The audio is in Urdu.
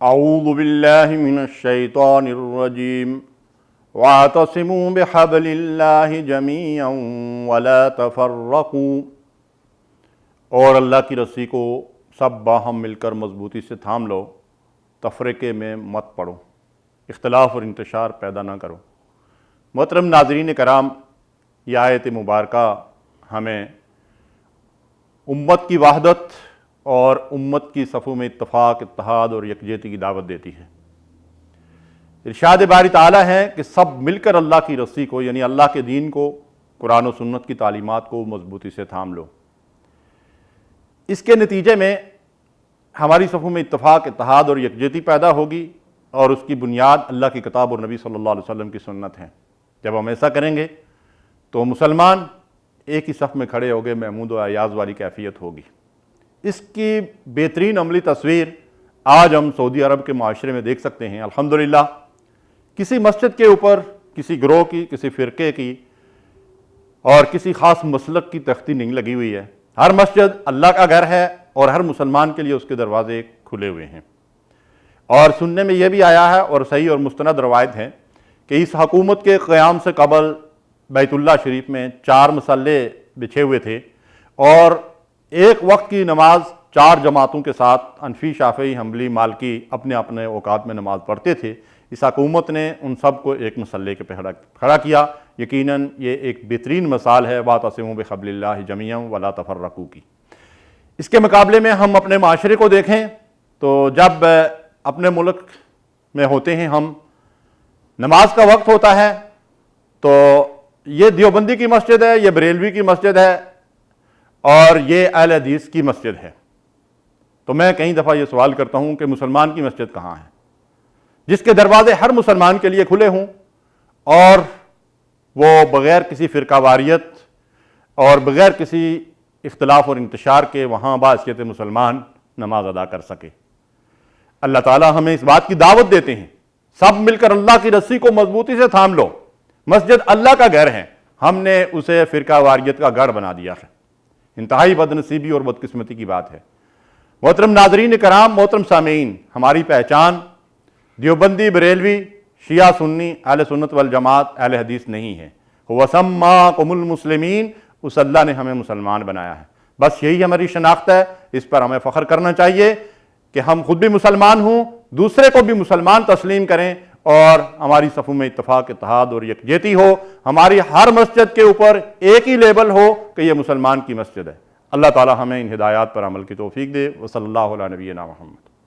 اعوذ باللہ من الشیطان الرجیم واعتصموا بحبل اللہ جمیعا ولا تفرقوا، اور اللہ کی رسی کو سب باہم مل کر مضبوطی سے تھام لو، تفرقے میں مت پڑو، اختلاف اور انتشار پیدا نہ کرو۔ محترم ناظرین کرام، یہ آیت مبارکہ ہمیں امت کی وحدت اور امت کی صفوں میں اتفاق، اتحاد اور یکجہتی کی دعوت دیتی ہے۔ ارشاد باری تعالیٰ ہے کہ سب مل کر اللہ کی رسی کو، یعنی اللہ کے دین کو، قرآن و سنت کی تعلیمات کو مضبوطی سے تھام لو۔ اس کے نتیجے میں ہماری صفوں میں اتفاق، اتحاد اور یکجہتی پیدا ہوگی، اور اس کی بنیاد اللہ کی کتاب اور نبی صلی اللہ علیہ وسلم کی سنت ہے۔ جب ہم ایسا کریں گے تو مسلمان ایک ہی صف میں کھڑے ہو گئے، محمود و ایاز والی کیفیت ہوگی۔ اس کی بہترین عملی تصویر آج ہم سعودی عرب کے معاشرے میں دیکھ سکتے ہیں۔ الحمدللہ کسی مسجد کے اوپر کسی گروہ کی، کسی فرقے کی اور کسی خاص مسلک کی تختی نہیں لگی ہوئی ہے۔ ہر مسجد اللہ کا گھر ہے اور ہر مسلمان کے لیے اس کے دروازے کھلے ہوئے ہیں۔ اور سننے میں یہ بھی آیا ہے اور صحیح اور مستند روایت ہے کہ اس حکومت کے قیام سے قبل بیت اللہ شریف میں 4 مصلے بچھے ہوئے تھے، اور ایک وقت کی نماز 4 جماعتوں کے ساتھ حنفی، شافعی، حنبلی، مالکی اپنے اپنے اوقات میں نماز پڑھتے تھے۔ اس حکومت نے ان سب کو ایک مصلے کے پہ کھڑا کیا۔ یقیناً یہ ایک بہترین مثال ہے واعتصموا بحبل اللہ جمیعا ولا تفرقوا کی۔ اس کے مقابلے میں ہم اپنے معاشرے کو دیکھیں تو جب اپنے ملک میں ہوتے ہیں ہم، نماز کا وقت ہوتا ہے تو یہ دیوبندی کی مسجد ہے، یہ بریلوی کی مسجد ہے اور یہ اہل حدیث کی مسجد ہے۔ تو میں کئی دفعہ یہ سوال کرتا ہوں کہ مسلمان کی مسجد کہاں ہے، جس کے دروازے ہر مسلمان کے لیے کھلے ہوں اور وہ بغیر کسی فرقہ واریت اور بغیر کسی اختلاف اور انتشار کے وہاں بحیثیت مسلمان نماز ادا کر سکے۔ اللہ تعالیٰ ہمیں اس بات کی دعوت دیتے ہیں، سب مل کر اللہ کی رسی کو مضبوطی سے تھام لو۔ مسجد اللہ کا گھر ہے، ہم نے اسے فرقہ واریت کا گڑھ بنا دیا ہے۔ انتہائی بدنصیبی اور بدقسمتی کی بات ہے۔ محترم ناظرین کرام، محترم سامعین، ہماری پہچان دیوبندی، بریلوی، شیعہ، سنی، اہل سنت والجماعت، اہل حدیث نہیں ہے۔ وَسَمَّاكُمُ الْمُسْلِمِينَ، اس اللہ نے ہمیں مسلمان بنایا ہے۔ بس یہی ہماری شناخت ہے، اس پر ہمیں فخر کرنا چاہیے کہ ہم خود بھی مسلمان ہوں، دوسرے کو بھی مسلمان تسلیم کریں، اور ہماری صفوں میں اتفاق، اتحاد اور یکجہتی ہو۔ ہماری ہر مسجد کے اوپر ایک ہی لیبل ہو کہ یہ مسلمان کی مسجد ہے۔ اللہ تعالی ہمیں ان ہدایات پر عمل کی توفیق دے۔ وصلی اللہ علی نبینا محمد۔